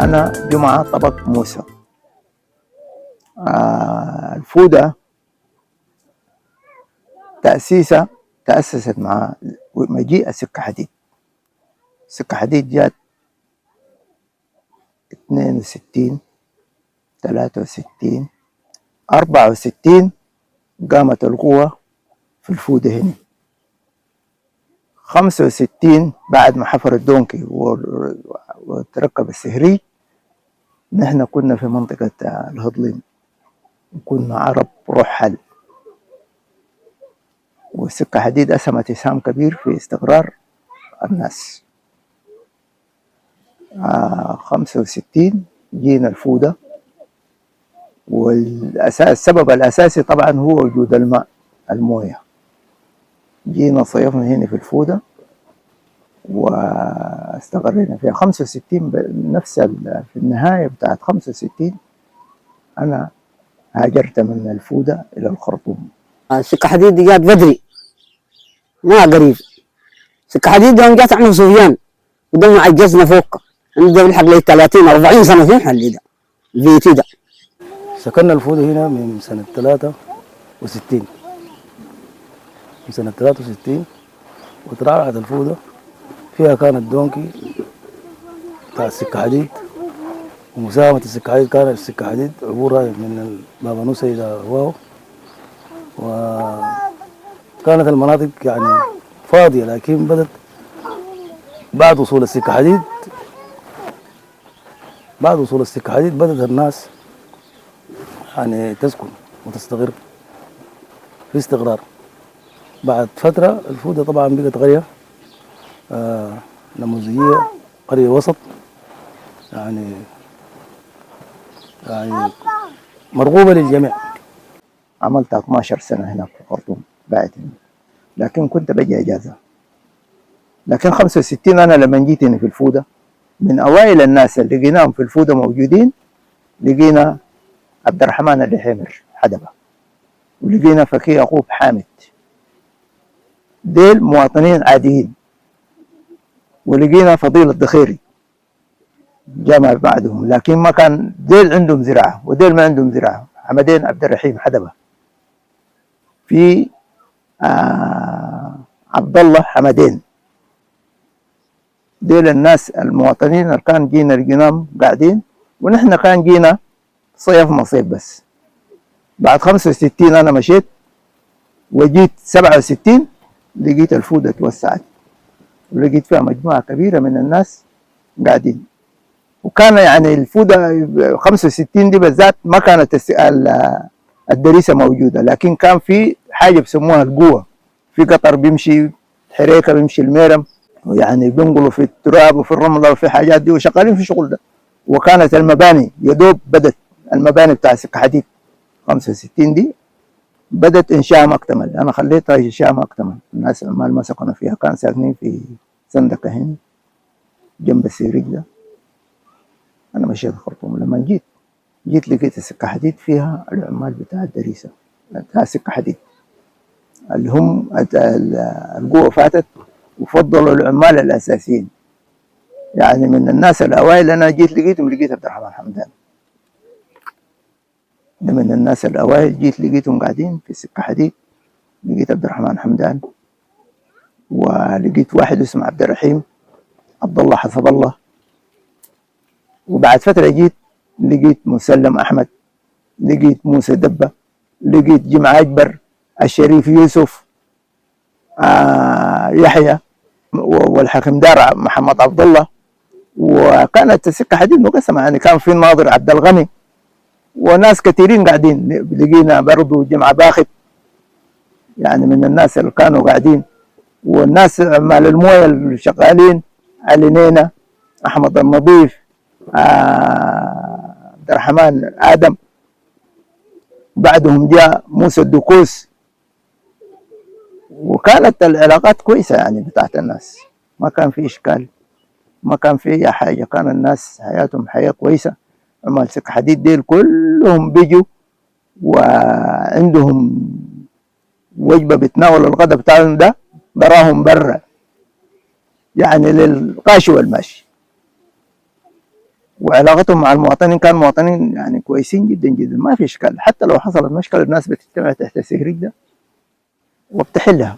أنا جمعة طبق موسى. الفودة تأسست مع مجيء السكة حديد. السكة حديد جات 62 63 64 قامت القوة في الفودة هنا. 65 بعد ما حفر الدونكي وتركب السهري، نحن كنا في منطقة الهضلين وكنا عرب رحل، والسكة حديد أسهمت إسهام كبير في استقرار الناس. 65 جينا الفودة، والسبب الأساسي طبعا هو وجود الماء، الموية. جينا صيفنا هنا في الفودة واستقرينا فيها. 65 نفس في النهاية بتاعت 65 أنا هاجرت من الفودة إلى الخرطوم. سكة حديد دي جات بدري ما قريب. سكة حديد يوم جات احنا صبيان ودمنا عجزنا فوق، عندنا بنلحق لي 30 40 سنة في محل ده البيت ده. سكننا الفودة هنا من سنة 63. من سنة 63 وترعرعت الفودة. فيها كانت دونكي بتاع السكة حديد، ومساهمة السكة حديد كانت السكة حديد عبورة من بابا نوسة إلى واو، وكانت المناطق يعني فاضية. لكن بدت بعد وصول السكة حديد بدت الناس يعني تسكن وتستقر في استقرار. بعد فترة الفودة طبعا بقت قرية نموذجية، قرية وسط، يعني مرغوبة للجميع. عملت 12 سنة هناك في الخرطوم بعد هنا، لكن كنت بجي إجازة. لكن 65 أنا لما جيت هنا في الفودة، من أوائل الناس اللي لقيناهم في الفودة موجودين لقينا عبد الرحمن الحمير حدبة، ولقينا فكي يعقوب حامد، ديل مواطنين عاديين. ولقينا فضيل الدخيري جامع بعدهم، لكن ما كان ديل عندهم زراعة وديل ما عندهم زراعة. حمدين عبد الرحيم حدبة، في عبد الله حمدين، ديل الناس المواطنين اللي كان جينا لقيناهم قاعدين، ونحن كان جينا صيف مصيف بس. بعد 65 أنا مشيت وجيت 67 لقيت الفودة توسعت ولقيت فيها مجموعة كبيرة من الناس قاعدين. وكان يعني الفودة 65 دي بالذات ما كانت الدريسة موجودة، لكن كان في حاجة بيسموها القوة، في قطر بيمشي حريكة بيمشي الميرم، ويعني بينقلوا في التراب وفي الرملة وفي حاجات دي وشغالين في الشغل ده. وكانت المباني يدوب بدت المباني بتاع سكة حديد 65 دي بدت إنشاء ما اكتمل. أنا خليتها إنشاء ما اكتمل. الناس العمال ما سكنوا فيها، كان ساكنين في سندكة هنا جنب السيريج ده. أنا مشيت الخرطوم. لما جيت لقيت السكة حديد فيها العمال بتاع الدريسة بتاع السكة حديد اللي هم القوة فاتت وفضلوا العمال الأساسيين. يعني من الناس الأوائل أنا جيت لقيتهم، لقيت عبد الرحمن حمدان ده من الناس الأوائل. جيت لقيتهم قاعدين في السكة حديد، لقيت عبد الرحمن حمدان، ولقيت واحد اسمه عبد الرحيم عبد الله حسب الله. وبعد فترة جيت لقيت مسلم أحمد، لقيت موسى دبة، لقيت جمعة أجبر، الشريف يوسف، يحيى، والحكم دار محمد عبد الله. وكانت السكة حديد مقسمة، يعني كان في الناظر عبد الغني وناس كثيرين قاعدين. لقينا برضو جمعة باخت، يعني من الناس اللي كانوا قاعدين. والناس مال المويه اللي شغالين علي نينا، احمد النظيف، عبد الرحمن ادم. بعدهم جاء موسى الدكوس. وكانت العلاقات كويسه يعني بتاعت الناس، ما كان في اشكال، ما كان في اي حاجه. كان الناس حياتهم حياه كويسه. عمال سكة حديد ديل كلهم بيجوا وعندهم وجبه بتناولوا الغداء بتاعهم ده براهم برا، يعني للقاشي والماشي. وعلاقتهم مع المواطنين كانوا مواطنين يعني كويسين جدا جدا، ما في اشكال. حتى لو حصلت مشكله الناس بتجتمع تحت السهريج ده وبتحلها.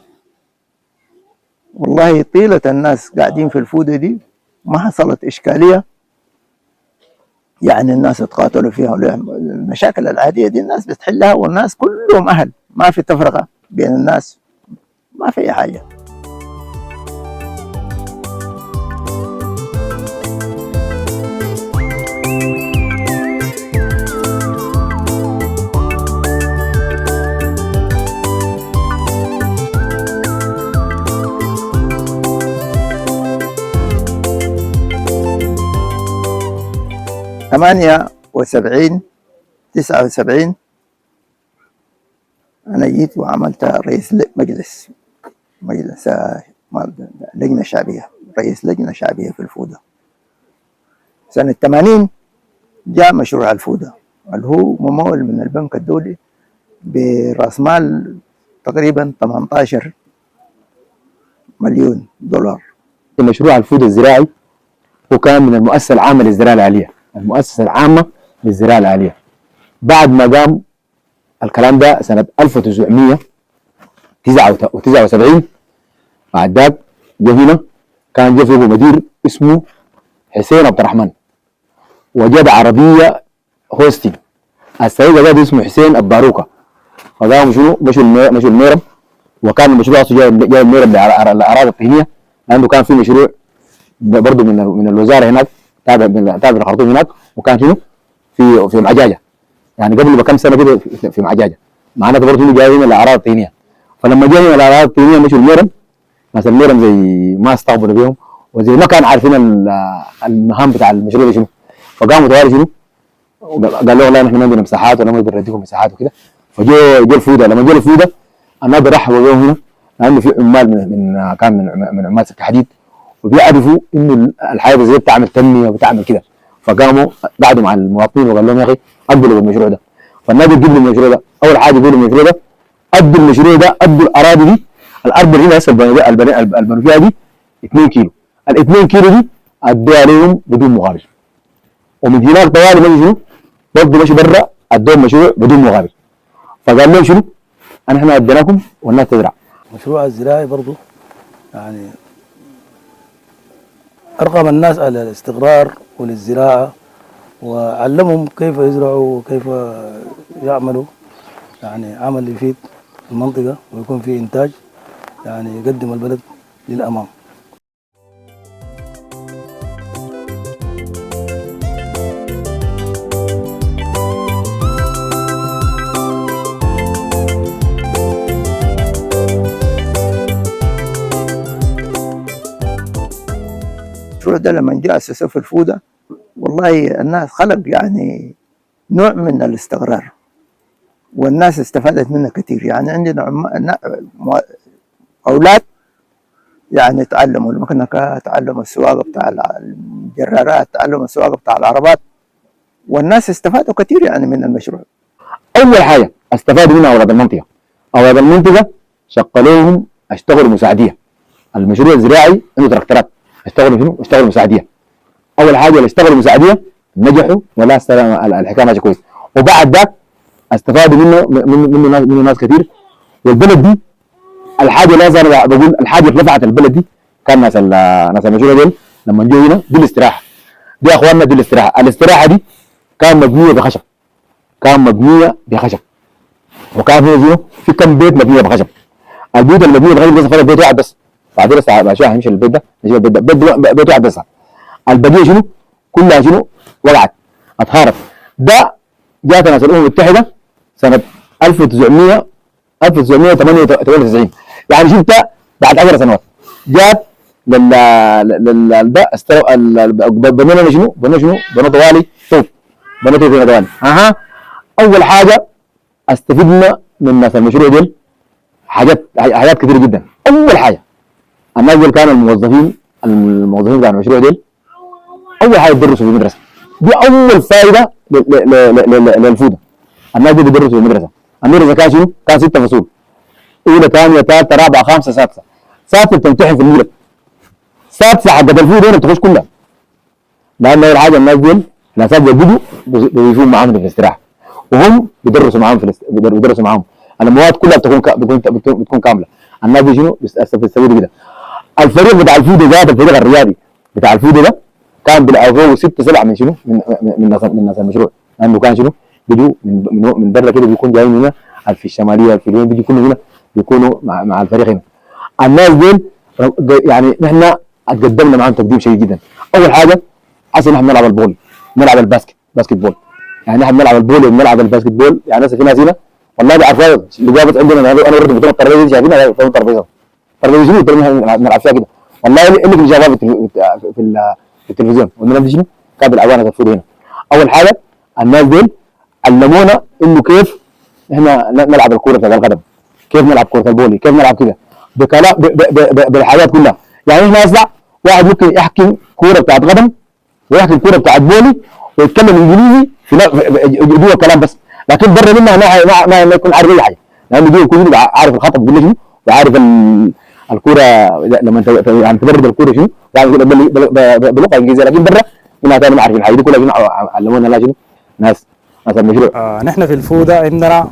والله طيله الناس قاعدين في الفوده دي ما حصلت اشكاليه يعني الناس اتقاتلوا فيها. المشاكل العاديه دي الناس بتحلها، والناس كلهم اهل، ما في تفرقه بين الناس، ما في اي حاجه. ثمانية وسبعين 79 أنا جيت وعملت رئيس مجلس لجنة شعبية، رئيس لجنة شعبية في الفودة. سنة 80 جاء مشروع الفودة اللي هو ممول من البنك الدولي برأس مال تقريبا 18 مليون دولار. مشروع الفودة الزراعي وكان من المؤسسة العامة للزراعة الآلية، المؤسسة العامة للزراعة الآلية. بعد ما قام الكلام ده سنة 1979 بعد ذاك جه هنا كان جه فيه مدير اسمه حسين عبد الرحمن، وجاب عربية هوستنج السيد ده اسمه حسين الباروكة، فقاموا شنو مشوا الميرم. وكان المشروع اصلا جاي الميرم للأراضي الطينية، لأنه كان في مشروع برضه من الوزارة هناك تابع الخرطوم هناك، وكان شنو في معجاجة، يعني قبل بكم سنة كده في معجاجة، معناته برضه هو جاي هنا للأراضي الطينية. فلما جاي هنا للأراضي الطينية مشوا الميرم، ناس الميرم زي ما استقبلوا بيهم وزي ما كان عارفين المهام بتاع المشروع ده شنو، فقاموا طوالي شنو قال له والله نحن ما عندنا مساحات ولا نقدر نديكم مساحات وكده. فجو الفوده، لما جو الفوده الناس رحبوا بهم هنا لانه في عمال من عمال سكه حديد، وبيعرفوا انه الحياه زي بتعمل تنميه وبتعمل كده، فقاموا قعدوا مع المواطنين وقال لهم يا اخي قبلوا بالمشروع ده. فالناس قبلوا المشروع ده، اول حاجه يقولوا المشروع ده ادوا المشروع ده، ادوا الاراضي دي، الارض اللي هنا هسه البنوا فيها دي 2 كيلو، ال 2 كيلو دي ادوها عليهم بدون مقابل. ومن هناك طوالي مشي شنو برضه مشي برا ادوهم مشروع بدون مقابل. فقال لهم شنو احنا اديناكم والناس تزرع. المشروع الزراعي برضه يعني أرغم الناس على الاستقرار وللزراعة، وعلمهم كيف يزرعوا وكيف يعملوا يعني عمل يفيد المنطقة ويكون فيه إنتاج يعني يقدم البلد للأمام. المشروع ده لما جاء أسسوه في الفودة والله الناس خلق يعني نوع من الاستقرار، والناس استفادت منه كثير. يعني عندنا أولاد يعني تعلموا المكنكة، تعلموا السواقة بتاع الجرارات، تعلموا السواقة بتاع العربات، والناس استفادوا كثير يعني من المشروع. اول حاجه استفادوا منها اولاد المنطقه، اولاد المنطقه شغلوهم اشتغلوا مساعديه. المشروع الزراعي عنده تراكترات اشتغلوا شنو؟ اشتغلوا مساعديه. اول حاجه اللي اشتغلوا مساعديه نجحوا ولا الحكايه ماشيه كويس، وبعد ذاك استفادوا منه ناس كثير. والبلد دي الحاجه لازم انا بقول الحاجه اللي رفعت البلد دي كان ناس المشروع دول لما جو هنا دي الاستراحه. دي يا اخواننا دي الاستراحه دي كان مبنيه بخشب، وكان في كم بيت مبنيه بخشب. البيوت المبنيه بخشب بس فضل بيت واحد بس، بعدين بعد شويه هنمشي البيت ده نجيب البيت ده بيت واحد بس. البقيه شنو؟ كلها شنو؟ وقعت اتهارت. ده جات ناس الامم المتحده سنه 1998 يعني شفت بعد 10 سنوات جات ده بنوا لنا شنو؟ بنوا طوالي شوف بنوا طوالي. اول حاجه استفدنا من ناس المشروع دول حاجات كثيره جدا. اول حاجه الناس دول كانوا الموظفين بتاع المشروع دول اول حاجه يدرسوا في المدرسه، دي اول فائده للفوده. الناس دي بيدرسوا في المدرسه كان شنو؟ كان 6 فصول، اولى ثانيه ثالثه رابعه خامسه سادسه. سادسه بتمتحن في المولد، سادسه حقت الفوده هنا بتخش كلها، لان اول حاجه الناس دول الاساتذه بدوا بيضيفون معاهم في الاستراحه وهم بيدرسوا معاهم بيدرسوا معاهم المواد كلها بتكون كامله. الناس دي شنو بيستفيدوا كده. الفريق بتاع الفودو ذات الفريق الرياضي بتاع الفودو ده كان بيلعبوا 6 7 من شنو من ناس المشروع لانه كان شنو بيجوا من برا كده بيكون جايين هنا في الشماليه في اليمين بيجي كلهم هنا بيكونوا مع الفريق هنا. الناس دول يعني نحن قدمنا معاهم تقديم شديد جدا. اول حاجه اصلا نحن بنلعب البول نلعب باسكت بول يعني نحن بنلعب البول وبنلعب الباسكت بول يعني هسه في ناس هنا والله بيعرفوا اللي جابت عندنا انا وريت بطوله الترابيزه دي شايفينها بطوله الترابيزه شنو بنلعب فيها كده والله اللي كان جابها في التلفزيون والناس دي شنو كانت العوانه الفود هنا. اول حاجه الناس دول علمونا انه كيف احنا نلعب الكوره بتاعت القدم كيف نلعب كوره البولي كيف نلعب كده بكلام بالحاجات كلها. يعني احنا اصلا واحد ممكن يحكي كوره بتاعت قدم ويحكي كوره بتاعت بولي ويتكلم انجليزي في جوا الكلام بس لكن بره منها ما يكون عارف اي حاجه لانه جوا يكون عارف الخطا بيقول شنو وعارف الكوره لما يعني تبرد الكوره شنو يعني بلغه انجليزيه لكن بره منها ثاني ما عارفين الحاجه دي كلها شنو علمونا لا شنو ناس المشروع. نحن في الفوده عندنا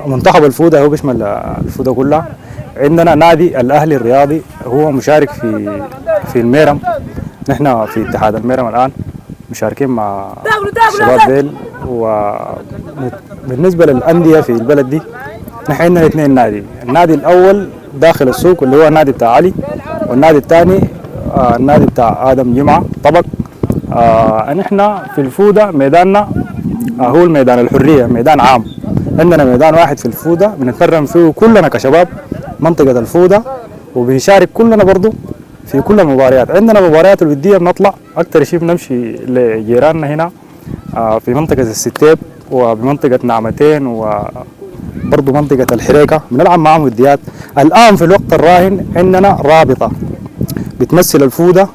منتخب الفوده هو بيشمل الفوده كلها. عندنا نادي الاهلي الرياضي هو مشارك في الميرم. نحن في اتحاد الميرم الان مشاركين مع الشباب ديل. وبالنسبه للانديه في البلد دي نحن عندنا 2 نادي. النادي الاول داخل السوق اللي هو النادي بتاع علي والنادي الثاني النادي بتاع ادم جمعه طبق. نحن في الفوده ميداننا هو الميدان الحريه ميدان عام. عندنا ميدان واحد في الفوده بنتمرن فيه كلنا كشباب منطقه الفوده وبنشارك كلنا برضو في كل المباريات. عندنا مباريات الوديه بنطلع اكثر شيء بنمشي لجيراننا هنا في منطقه الستيب وبمنطقه نعمتين وبرضو منطقه الحريكه بنلعب معهم وديات. الان في الوقت الراهن عندنا رابطه بتمثل الفوده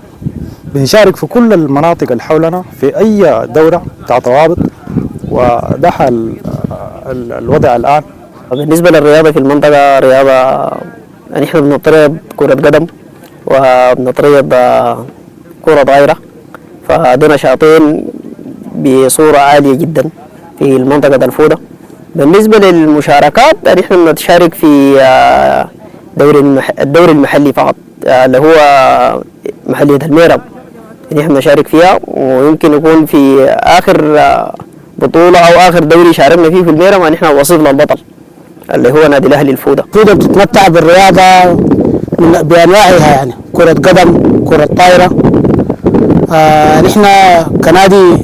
بنشارك في كل المناطق اللي حولنا في اي دوره بتاع روابط وده حال الوضع الان. بالنسبه للرياضه في المنطقه رياضه يعني احنا بنطرد كره قدم وبنطرد كره طايره فدي نشاطين بصوره عاليه جدا في المنطقه الفوده. بالنسبه للمشاركات يعني احنا بنتشارك في الدوري المحلي فقط اللي هو محليه الميرم يعني احنا بنشارك فيها ويمكن يكون في اخر بطوله او اخر دوري شاركنا فيه في الميرم يعني احنا وصلنا البطل اللي هو نادي الاهلي الفوده. الفوده بتتمتع بالرياضه بانواعها يعني كره قدم كره طايره. نحن كنادي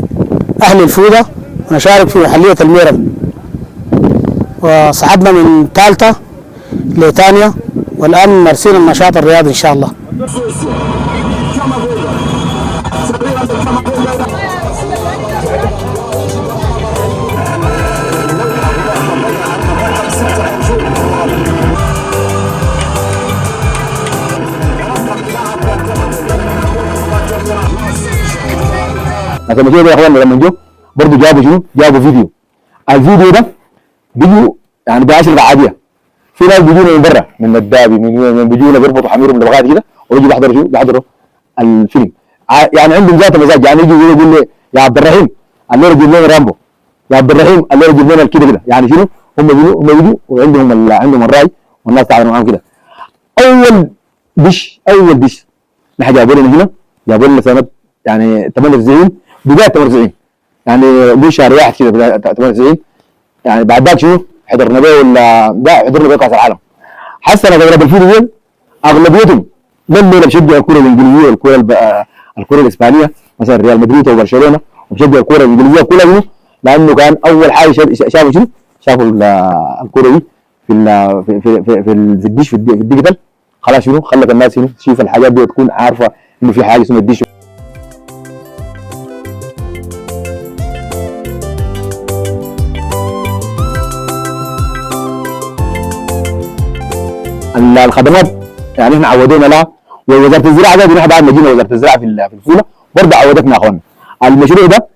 اهلي الفوده نشارك في محليه الميرم وصعدنا من ثالثه لثانيه والان مارسين النشاط الرياضي ان شاء الله. ناس المشروع ده يا اخوان لما جو برضه جابوا شنو؟ جابوا فيديو. الفيديو ده بيجوا يعني بأشرطة عادية. في ناس بيجونا من برا من الدابي من بيجونا بيربطوا حميرهم لبغات كده ويجوا بيحضروا شو؟ بيحضروا الفيلم. يعني عندهم ذات مزاج يعني يجي يقول لي يا عبد الرحيم الليله جيب لنا رامبو يا عبد الرحيم الليله جيب لنا كده كده يعني شنو؟ هم بيجوا وعندهم الراي والناس تعمل معاهم كده. أول دش نحن جابوا لنا هنا جابوا لنا سنة يعني 98 بداية 98 يعني دي شهر واحد كده بداية 98 يعني بعد ذاك شنو حضرنا بيه ولا ده حضرنا بيه كأس العالم. حسنا أغلب الفيديو أغلبيتهم من اللي بشجع الكرة الإنجليزية الكرة الإسبانية مثلا ريال مدريد وبرشلونة وبشجع الكرة الإنجليزية كلها شنو لأنه كان أول حاجة شافوا شنو شافوا الكرة دي في الديش في الديجيتال خلاص شنو خلت الناس شنو تشوف الحاجات دي وتكون عارفة إنه في حاجة اسمها الديش. الخدمات يعني احنا عودونا لها ووزاره الزراعه ده نحن بعد ما جينا وزاره الزراعه في الفوله برضه عودتنا يا اخوانا. المشروع ده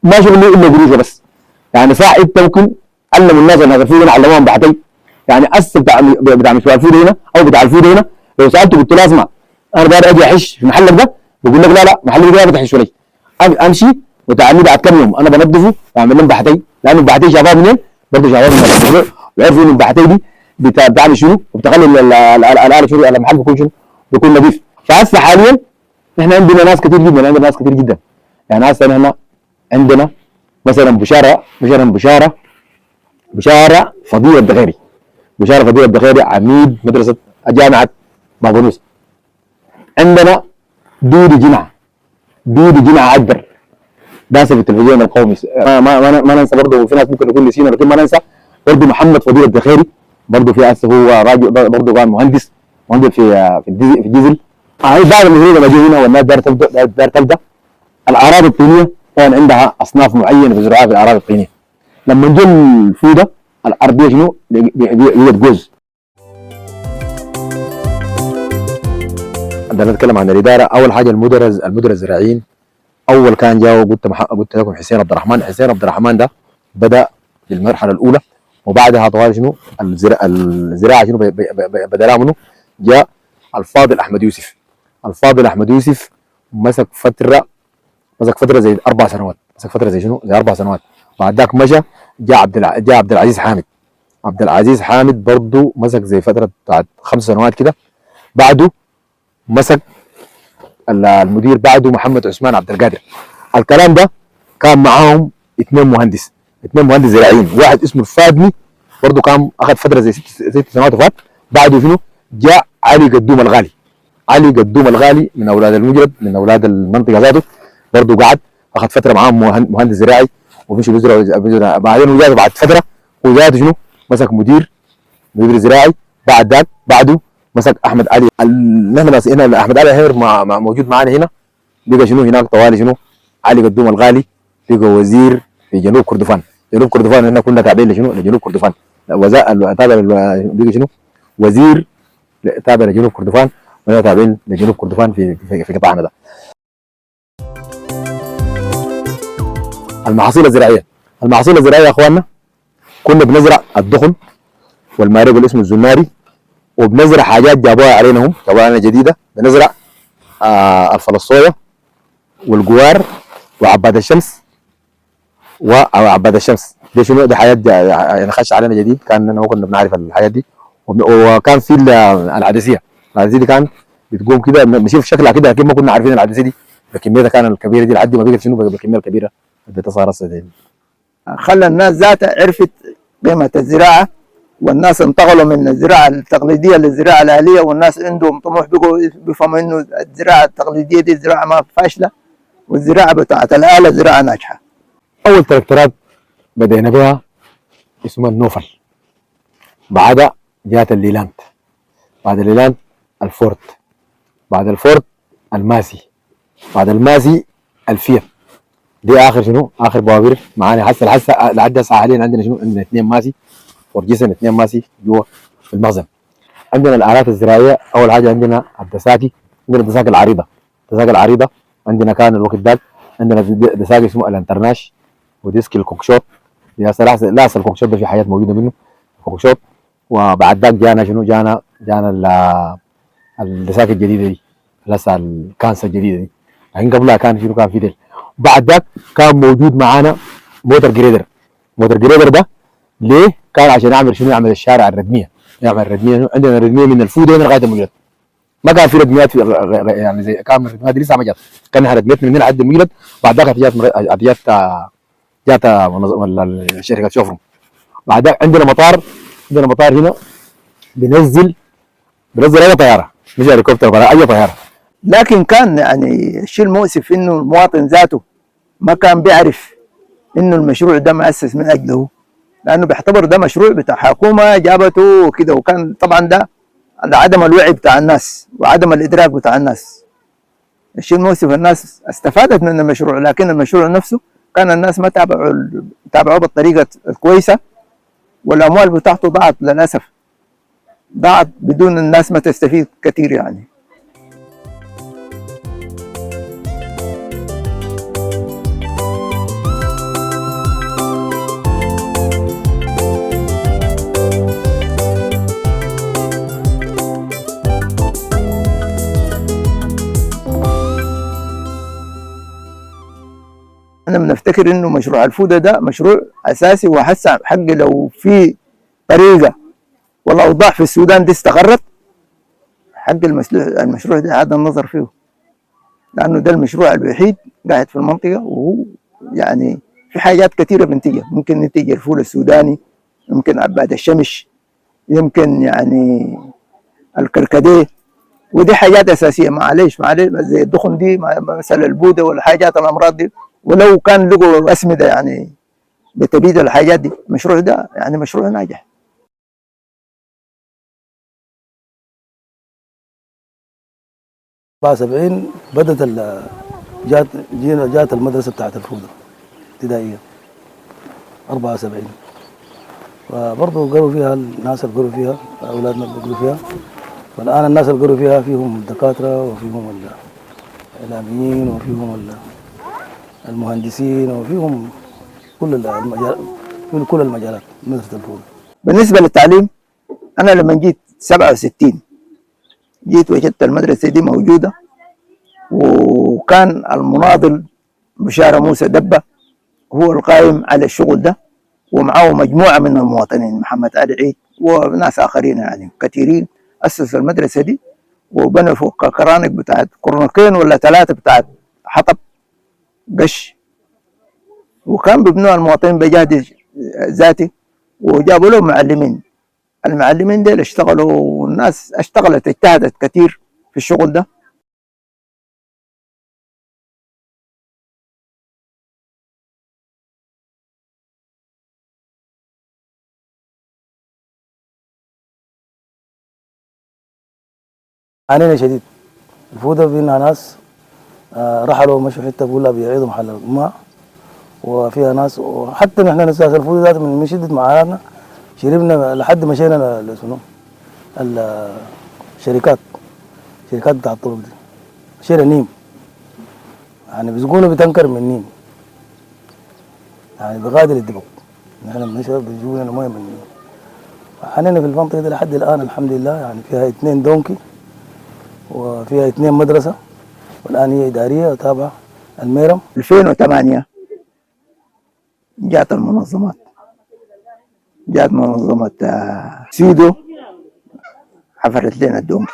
ما شغل الا قروشه بس يعني صح انت ممكن علموا الناس الناس الفوله علموهم بعدين يعني اسس بتاع مشروع الفوله هنا او بتاع الفوله هنا لو سالته قلت له اسمع انا بدي اجي احش في محلك ده بقول لك لا محلك ده ما تحش لي امشي وتعني بعد كم يوم انا بنظفه واعمل لهم بحتي، لانه البحتي شافوها منين؟ برضه شافوها من الموضوع، وعرفوا ان البحتي دي بتعمل شنو وبتخلي الاله شنو المحل بيكون شنو؟ بيكون نظيف. فهسه حاليا احنا عندنا ناس كثير جدا، عندنا ناس كثير جدا. يعني هسه احنا عندنا مثلا بشاره فضيل الدغيري، بشاره فضيل الدغيري عميد مدرسه جامعه بابونوس. عندنا دودي جمعه اكبر داس في التلفزيون القومي. ما ننسى برضه، في ناس ممكن نكون نسينا لكن ما ننسى برضه محمد فضيل الدخيري، برضه في هسه هو راجل برضه كان مهندس في الديزل. بعد المشروع لما جه هنا والناس دار تبدا الاراضي الطينيه كان عندها اصناف معينه في زراعه في الاراضي الطينيه. لما جه الفوده الارضيه شنو؟ بقت جوز. عندما نتكلم عن الاداره، اول حاجه المدراء الزراعيين. اول كان جاوا قلت لكم حسين عبد الرحمن ده بدا بالمرحله الاولى، وبعدها طوال شنو الزراعه شنو بدلا منه جاء الفاضل احمد يوسف مسك فتره زي 4 سنوات، مسك فتره زي شنو؟ زي 4 سنوات. بعد ذاك مشى جاء عبد العزيز حامد برضه مسك زي فتره بتاعت 5 سنوات كده. بعده مسك المدير بعده محمد عثمان عبد القادر. الكلام ده كان معاهم 2 مهندس زراعيين، واحد اسمه الفادني برضه كان اخذ فتره زي 6 سنوات وفات. بعده شنو؟ جاء علي قدوم الغالي من اولاد المجرد، من اولاد المنطقه ذاته، برضه قعد اخذ فتره معاهم مهندس زراعي ومشي بزرع. بعدين وجاء بعد فتره وجاء شنو؟ مسك مدير زراعي. بعد ذاك بعده مسك احمد علي. نحن هنا احمد علي هير موجود معانا هنا، بقى شنو هناك طوالي شنو؟ علي قدوم الغالي بقى وزير في جنوب كردفان. هنا كنا تابعين لشنو؟ لجنوب كردفان. بقى شنو؟ وزير تابع لجنوب كردفان، وانا تابعين لجنوب كردفان في قطاعنا ده. المحاصيل الزراعيه يا اخواننا، كنا بنزرع الدخن والمارق اللي اسمه الزناري، وبنزرع حاجات جابوها علينا جديده. بنزرع الفلسطويه والجوار وعباد الشمس دي شنو؟ دي حاجات يعني خش علينا جديد، كان ما كنا بنعرف الحاجات دي. وكان في العدسيه دي كان بتقوم كده، بنشوف شكلها كده لكن ما كنا عارفين العدسيه دي بكميتها كان الكبيره دي لحد ما بقت شنو؟ بالكميه الكبيره اللي صار هسه. خلى الناس ذاتها عرفت قيمه الزراعه، والناس انتقلوا من الزراعه التقليديه للزراعه الاليه، والناس عندهم طموح بقوا بيفهموا انه الزراعه التقليديه دي زراعه ما فاشله، والزراعه بتاعت الاله زراعه ناجحه. اول تراكتورات بدينا بها اسمها النوفل، بعدها جات الليلاند، بعد الليلاند الفورد، بعد الفورد الماسي، بعد الماسي الفيات. دي اخر شنو؟ اخر بوابير معانا هسه لحد هسه حاليا عندنا شنو؟ عندنا 2 ماسي فورجيسن، 2 ماسي جوا في المخزن. عندنا الالات الزراعيه، اول حاجه عندنا الدساكي، عندنا الدساكي العريضه، عندنا كان الوقت ذاك عندنا دساكي اسمه الانترناش وديسك الكوكشوت. يا صراحه لا الكوكشوت ده في حاجات موجوده منه الكوكشوت. وبعد ذاك جانا الدساكي الجديده دي، لسه الكانسه الجديده دي، لكن قبلها كان شنو؟ كان في ديل. بعد ذاك كان موجود معانا موتر جريدر ده ليه؟ كان عشان يعمل شنو؟ يعمل الشارع الردميه، عندنا الردميه من الفود هنا لغايه المجرد. ما كان في ردميات يعني زي كان الردميات دي لسه ما جات، كان ردميات من هنا لحد المجرد. بعد ذاك جات شركه شوفرم. بعد ذاك عندنا مطار هنا بنزل اي طياره، مش هليكوبتر ولا اي طياره. لكن كان يعني الشيء المؤسف انه المواطن ذاته ما كان بيعرف انه المشروع ده مؤسس من اجله، لانه بيعتبر ده مشروع بتاع حكومه جابته وكده. وكان طبعا ده عدم الوعي بتاع الناس وعدم الادراك بتاع الناس. الشيء المؤسف الناس استفادت من المشروع، لكن المشروع نفسه كان الناس ما تابعوه بالطريقه الكويسه، والاموال بتاعته ضاعت للاسف، ضاعت بدون الناس ما تستفيد كثير يعني. احنا بنفتكر انه مشروع الفودة ده مشروع اساسي، وهسه حق لو في طريقه والاوضاع في السودان دي استقرت، حق المشروع ده اعاد النظر فيه، لانه ده المشروع الوحيد قاعد في المنطقه، وهو يعني في حاجات كثيره بنتجها، ممكن ننتج الفول السوداني، يمكن عباد الشمش، يمكن يعني الكركديه، ودي حاجات اساسيه. معلش زي الدخن دي مثلا البوده والحاجات الامراض دي، ولو كان لقوا اسمده يعني بتبيد الحاجات دي، المشروع ده يعني مشروع ناجح. 74 بدت جات المدرسه بتاعت الفوده ابتدائيه 74، فبرضه قروا فيها الناس اللي قروا فيها، اولادنا اللي قروا فيها، والان الناس اللي قروا فيها فيهم الدكاتره وفيهم الاعلاميين وفيهم المهندسين وفيهم كل المجالات مدرسه الفوده. بالنسبه للتعليم، انا لما جيت 67 جيت وجدت المدرسه دي موجوده، وكان المناضل بشارة موسى دبة هو القائم على الشغل ده، ومعه مجموعة من المواطنين، محمد علي عيد وناس آخرين يعني كثيرين، أسسوا المدرسة دي وبنوا فوق كرانك بتاعت كورنكين ولا 3 بتاعت حطب قش، وكان بيبنوها المواطنين بجهد ذاتي، وجابوا لهم معلمين. المعلمين ديل اشتغلوا، والناس اشتغلت اجتهدت كثير في الشغل ده. عانينا شديد. الفوده فينا ناس رحلوا ومشوا حته بيقولوا بيعيدوا محل الماء، وفيها ناس، وحتى نحن نساس الفوده ذات من شده معاناتنا شربنا لحد ما مشينا لشنو الشركات بتاع الطرق دي، شيرة نيم يعني بيسقونا بتنكر من نيم، يعني بغادر الدبق، نحن بنشرب بيجونا المويه من نيم. عانينا في المنطقه دي لحد الان الحمد لله، يعني فيها 2 دونكي وفيها 2 مدرسة، والآن هي إدارية تابعة الميرم. 2008 جات المنظمات، جات منظمة سيدو حفرت لنا الدونكي،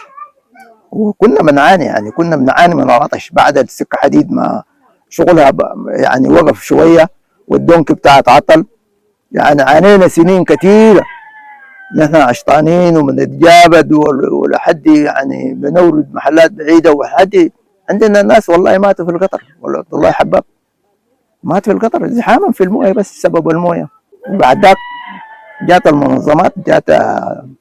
وكنا بنعاني، يعني كنا بنعاني من العطش بعد السكة حديد ما شغلها يعني وقف شوية والدونكي بتاعها تعطل، يعني عانينا سنين كثيرة نحن عشطانين وبنتجابد ولحد يعني بنورد محلات بعيده، وحد عندنا ناس والله ماتوا في القطر، والله الله حباب مات في القطر زحاما في المويه بس سبب المويه. وبعد ذاك جات المنظمات، جات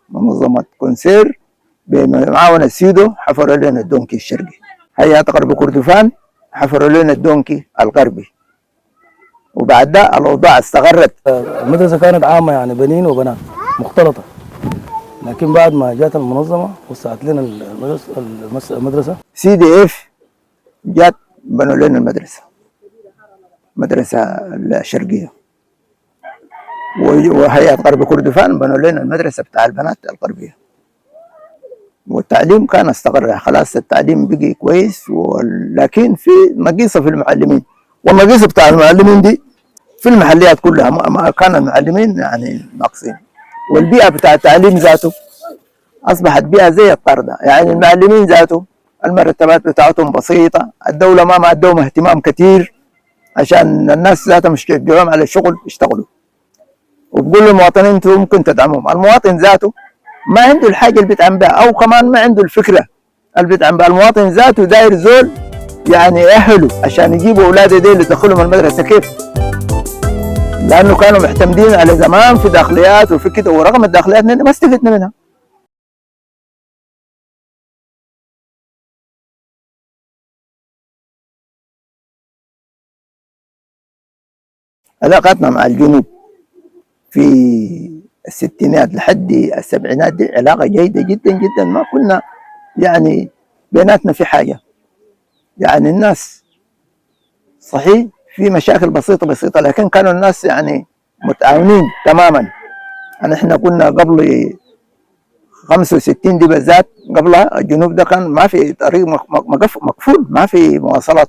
منظمه كونسير بمعاونه سيدو حفروا لنا الدونكي الشرقي، هيئه غرب كردفان حفروا لنا الدونكي الغربي، وبعد ذاك الاوضاع استقرت. المدرسه كانت عامه يعني بنين وبنات مختلطه، لكن بعد ما جات المنظمه وسعت لنا المدرسه CDF جات بنوا لنا المدرسه الشرقيه، وهيئه غرب كردفان بنوا لنا المدرسه بتاع البنات الغربيه، والتعليم كان استقر خلاص، التعليم بقي كويس، ولكن في نقيصه في المعلمين، والنقيصه بتاع المعلمين دي في المحليات كلها، ما كان المعلمين يعني ناقصين، والبيئه بتاع التعليم ذاته اصبحت بيئه زي الطرده، يعني المعلمين ذاته المرتبات بتاعتهم بسيطه، الدوله ما ادوهم اهتمام كثير عشان الناس ذاتها مش تشجعهم على الشغل يشتغلوا، وبقول للمواطنين انتم ممكن تدعموهم، المواطن ذاته ما عنده الحاجه اللي بيدعم بها، او كمان ما عنده الفكره اللي بيدعم بها، المواطن ذاته داير زول يعني يأهله عشان يجيبوا اولاده دي اللي يدخلهم المدرسه كيف؟ لانه كانوا معتمدين على زمان في داخليات وفي كده، ورغم الداخليات ما استفدنا منها. علاقاتنا مع الجنوب في الستينات لحد السبعينات دي علاقة جيدة جدا جدا، ما كنا يعني بيناتنا في حاجة، يعني الناس صحيح في مشاكل بسيطة لكن كانوا الناس يعني متعاونين تماما. يعني احنا كنا قبل 65 دي بالذات، قبلها الجنوب ده كان ما في طريق مقفول، ما في مواصلات،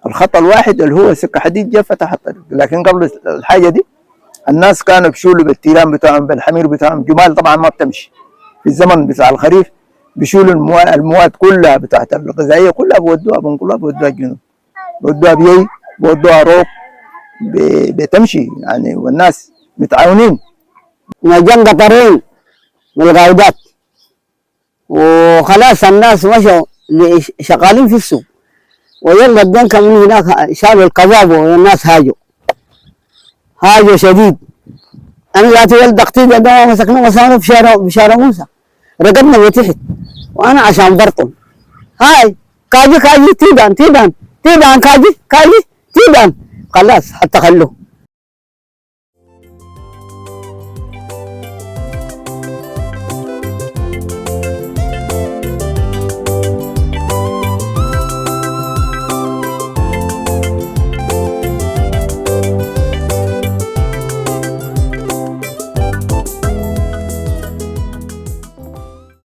الخط الواحد اللي هو سكه حديد جاء فتح الطريق. لكن قبل الحاجه دي الناس كانوا بيشولوا بالتيران بتاعهم بالحمير بتاعهم. جمال طبعا ما بتمشي في الزمن بتاع الخريف، بيشولوا المواد كلها بتاعت الغذائيه كلها بودوها بنقلوها بودوها الجنوب، بودوها بيي، بودوها روك، بتمشي يعني، والناس متعاونين. نجم قطرين من الغاودات وخلاص الناس مشوا شغالين في السوق، ويلا الدنك من هناك شالوا الكباب والناس هاجوا شديد. انا ذاتي ولد اختي ده مسكنا مسانا في شارع موسى، رقدنا وتحت وانا عشان برطم هاي كاجي تيدان كاجي تيدان خلاص حتى خلوه